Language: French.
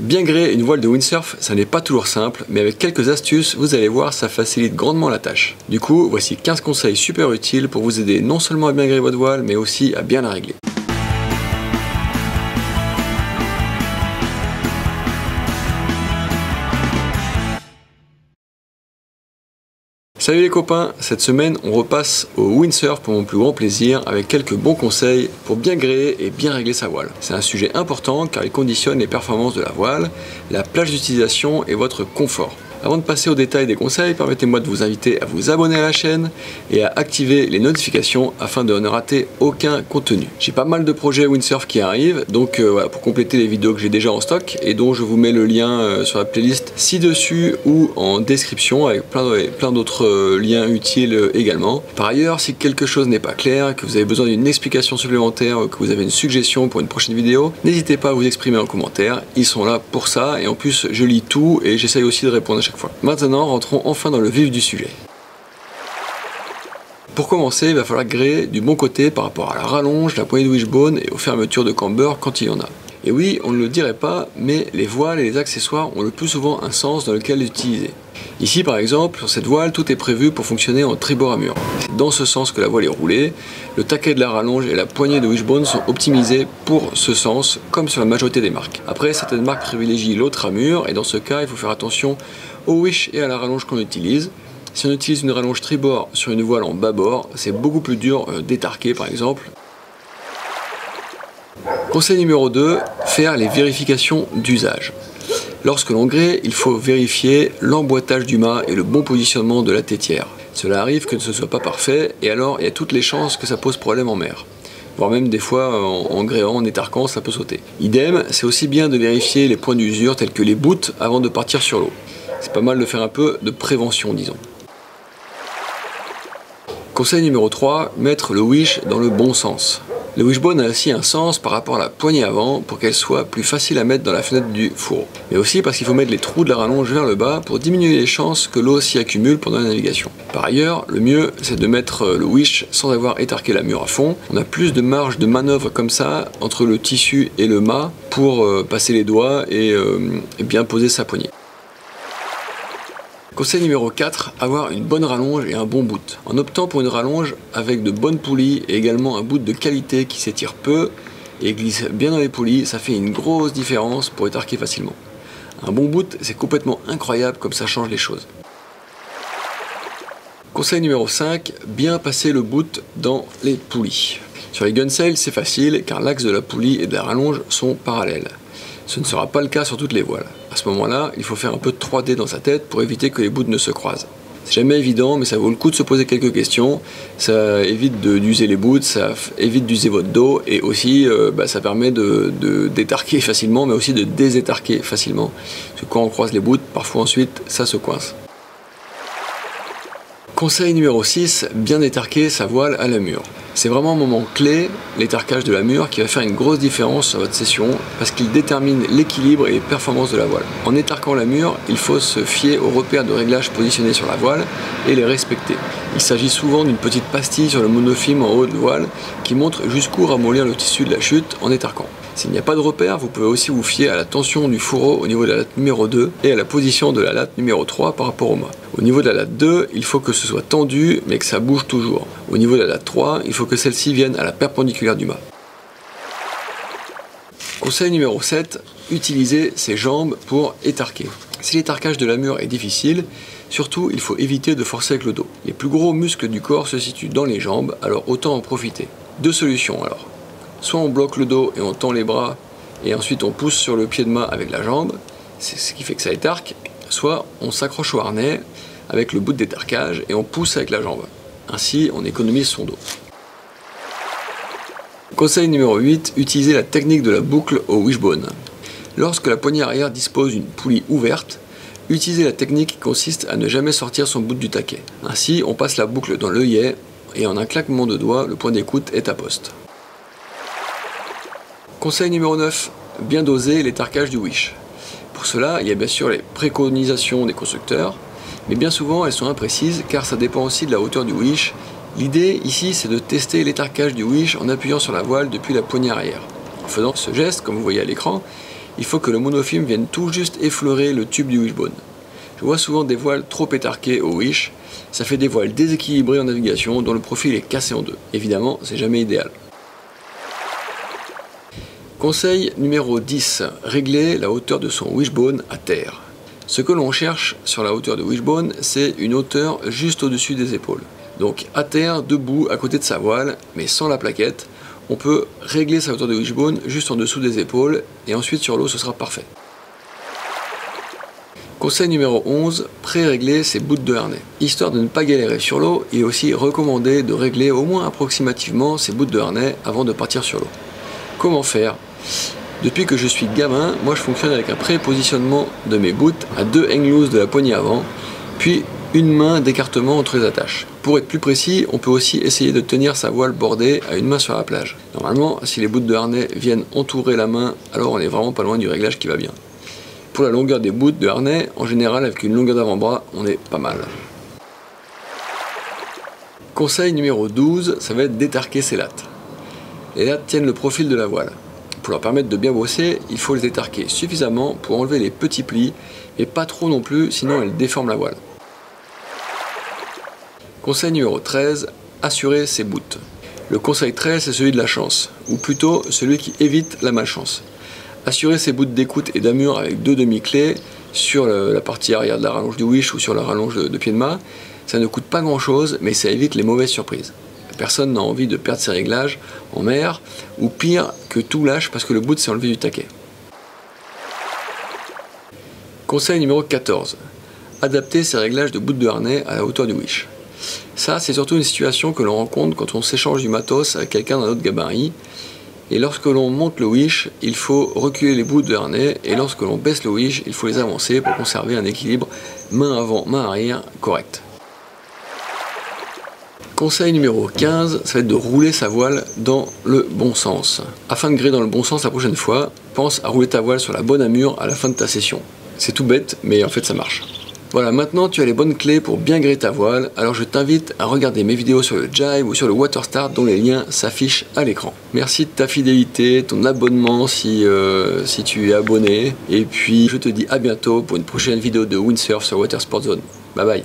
Bien gréer une voile de windsurf, ça n'est pas toujours simple, mais avec quelques astuces, vous allez voir, ça facilite grandement la tâche. Du coup, voici 15 conseils super utiles pour vous aider non seulement à bien gréer votre voile, mais aussi à bien la régler. Salut les copains, cette semaine on repasse au windsurf pour mon plus grand plaisir avec quelques bons conseils pour bien gréer et bien régler sa voile. C'est un sujet important car il conditionne les performances de la voile, la plage d'utilisation et votre confort. Avant de passer au détail des conseils, permettez-moi de vous inviter à vous abonner à la chaîne et à activer les notifications afin de ne rater aucun contenu. J'ai pas mal de projets windsurf qui arrivent, donc voilà, pour compléter les vidéos que j'ai déjà en stock et dont je vous mets le lien sur la playlist ci-dessus ou en description avec plein d'autres liens utiles également. Par ailleurs, si quelque chose n'est pas clair, que vous avez besoin d'une explication supplémentaire ou que vous avez une suggestion pour une prochaine vidéo, n'hésitez pas à vous exprimer en commentaire, ils sont là pour ça et en plus je lis tout et j'essaye aussi de répondre à chaque fois. Maintenant, rentrons enfin dans le vif du sujet. Pour commencer, il va falloir gréer du bon côté par rapport à la rallonge, la poignée de wishbone et aux fermetures de camber quand il y en a. Et oui, on ne le dirait pas, mais les voiles et les accessoires ont le plus souvent un sens dans lequel les utiliser. Ici par exemple, sur cette voile, tout est prévu pour fonctionner en tribord amure. C'est dans ce sens que la voile est roulée, le taquet de la rallonge et la poignée de wishbone sont optimisés pour ce sens, comme sur la majorité des marques. Après, certaines marques privilégient l'autre amure, et dans ce cas, il faut faire attention au wish et à la rallonge qu'on utilise. Si on utilise une rallonge tribord sur une voile en bâbord, c'est beaucoup plus dur d'étarquer par exemple. Conseil numéro 2, faire les vérifications d'usage. Lorsque l'on grée, il faut vérifier l'emboîtage du mât et le bon positionnement de la tétière. Cela arrive que ce ne soit pas parfait, et alors il y a toutes les chances que ça pose problème en mer. Voire même des fois en gréant, en étarquant, ça peut sauter. Idem, c'est aussi bien de vérifier les points d'usure tels que les boots avant de partir sur l'eau. C'est pas mal de faire un peu de prévention, disons. Conseil numéro 3, mettre le wish dans le bon sens. Le wishbone a aussi un sens par rapport à la poignée avant pour qu'elle soit plus facile à mettre dans la fenêtre du fourreau. Mais aussi parce qu'il faut mettre les trous de la rallonge vers le bas pour diminuer les chances que l'eau s'y accumule pendant la navigation. Par ailleurs, le mieux c'est de mettre le wish sans avoir étarqué la mure à fond. On a plus de marge de manœuvre comme ça entre le tissu et le mât pour passer les doigts et bien poser sa poignée. Conseil numéro 4, avoir une bonne rallonge et un bon boot. En optant pour une rallonge avec de bonnes poulies et également un boot de qualité qui s'étire peu et glisse bien dans les poulies, ça fait une grosse différence pour étarquer facilement. Un bon boot, c'est complètement incroyable comme ça change les choses. Conseil numéro 5, bien passer le boot dans les poulies. Sur les gunsails, c'est facile car l'axe de la poulie et de la rallonge sont parallèles. Ce ne sera pas le cas sur toutes les voiles. À ce moment-là, il faut faire un peu de 3D dans sa tête pour éviter que les bouts ne se croisent. C'est jamais évident, mais ça vaut le coup de se poser quelques questions. Ça évite d'user les bouts, ça évite d'user votre dos, et aussi ça permet d'étarquer facilement, mais aussi de désétarquer facilement. Parce que quand on croise les bouts, parfois ensuite, ça se coince. Conseil numéro 6, bien étarquer sa voile à la mure. C'est vraiment un moment clé, l'étarquage de la mure, qui va faire une grosse différence sur votre session parce qu'il détermine l'équilibre et les performances de la voile. En étarquant la mure, il faut se fier aux repères de réglage positionnés sur la voile et les respecter. Il s'agit souvent d'une petite pastille sur le monofilm en haut de voile qui montre jusqu'où ramollir le tissu de la chute en étarquant. S'il n'y a pas de repère, vous pouvez aussi vous fier à la tension du fourreau au niveau de la latte numéro 2 et à la position de la latte numéro 3 par rapport au mât. Au niveau de la latte 2, il faut que ce soit tendu mais que ça bouge toujours. Au niveau de la latte 3, il faut que celle-ci vienne à la perpendiculaire du mât. Conseil numéro 7, utilisez ses jambes pour étarquer. Si l'étarquage de la mure est difficile, surtout il faut éviter de forcer avec le dos. Les plus gros muscles du corps se situent dans les jambes, alors autant en profiter. Deux solutions alors. Soit on bloque le dos et on tend les bras et ensuite on pousse sur le pied de mât avec la jambe, c'est ce qui fait que ça étarque, soit on s'accroche au harnais avec le bout d'étarquage et on pousse avec la jambe. Ainsi on économise son dos. Conseil numéro 8, utilisez la technique de la boucle au wishbone. Lorsque la poignée arrière dispose d'une poulie ouverte, utilisez la technique qui consiste à ne jamais sortir son bout du taquet. Ainsi on passe la boucle dans l'œillet et en un claquement de doigts, le point d'écoute est à poste. Conseil numéro 9, bien doser l'étarquage du wish. Pour cela, il y a bien sûr les préconisations des constructeurs, mais bien souvent elles sont imprécises car ça dépend aussi de la hauteur du wish. L'idée ici c'est de tester l'étarquage du wish en appuyant sur la voile depuis la poignée arrière. En faisant ce geste, comme vous voyez à l'écran, il faut que le monofilm vienne tout juste effleurer le tube du wishbone. Je vois souvent des voiles trop étarquées au wish, ça fait des voiles déséquilibrées en navigation dont le profil est cassé en deux. Évidemment, c'est jamais idéal. Conseil numéro 10, régler la hauteur de son wishbone à terre. Ce que l'on cherche sur la hauteur de wishbone, c'est une hauteur juste au-dessus des épaules. Donc à terre, debout, à côté de sa voile, mais sans la plaquette, on peut régler sa hauteur de wishbone juste en dessous des épaules, et ensuite sur l'eau ce sera parfait. Conseil numéro 11, pré-régler ses bouts de harnais. Histoire de ne pas galérer sur l'eau, il est aussi recommandé de régler au moins approximativement ses bouts de harnais avant de partir sur l'eau. Comment faire? Depuis que je suis gamin, moi je fonctionne avec un pré-positionnement de mes boots à 2 hang loose de la poignée avant, puis une main d'écartement entre les attaches. Pour être plus précis, on peut aussi essayer de tenir sa voile bordée à une main sur la plage. Normalement, si les bouts de harnais viennent entourer la main, alors on est vraiment pas loin du réglage qui va bien. Pour la longueur des bouts de harnais, en général avec une longueur d'avant-bras, on est pas mal. Conseil numéro 12, ça va être d'étarquer ses lattes. Les lattes tiennent le profil de la voile. Pour leur permettre de bien bosser, il faut les étarquer suffisamment pour enlever les petits plis, mais pas trop non plus, sinon elles déforment la voile. Conseil numéro 13, assurer ses bouts. Le conseil 13, c'est celui de la chance, ou plutôt celui qui évite la malchance. Assurer ses bouts d'écoute et d'amure avec 2 demi-clés sur la partie arrière de la rallonge du wish ou sur la rallonge de pied de mât, ça ne coûte pas grand chose, mais ça évite les mauvaises surprises. Personne n'a envie de perdre ses réglages en mer, ou pire, que tout lâche parce que le bout s'est enlevé du taquet. Conseil numéro 14. Adapter ses réglages de bout de harnais à la hauteur du wish. Ça, c'est surtout une situation que l'on rencontre quand on s'échange du matos avec quelqu'un d'un autre gabarit. Et lorsque l'on monte le wish, il faut reculer les bouts de harnais, et lorsque l'on baisse le wish, il faut les avancer pour conserver un équilibre main avant, main arrière correct. Conseil numéro 15, ça va être de rouler sa voile dans le bon sens. Afin de gréer dans le bon sens la prochaine fois, pense à rouler ta voile sur la bonne amure à la fin de ta session. C'est tout bête, mais en fait ça marche. Voilà, maintenant tu as les bonnes clés pour bien gréer ta voile, alors je t'invite à regarder mes vidéos sur le jibe ou sur le water start dont les liens s'affichent à l'écran. Merci de ta fidélité, ton abonnement si tu es abonné, et puis je te dis à bientôt pour une prochaine vidéo de windsurf sur Water Sport Zone. Bye bye.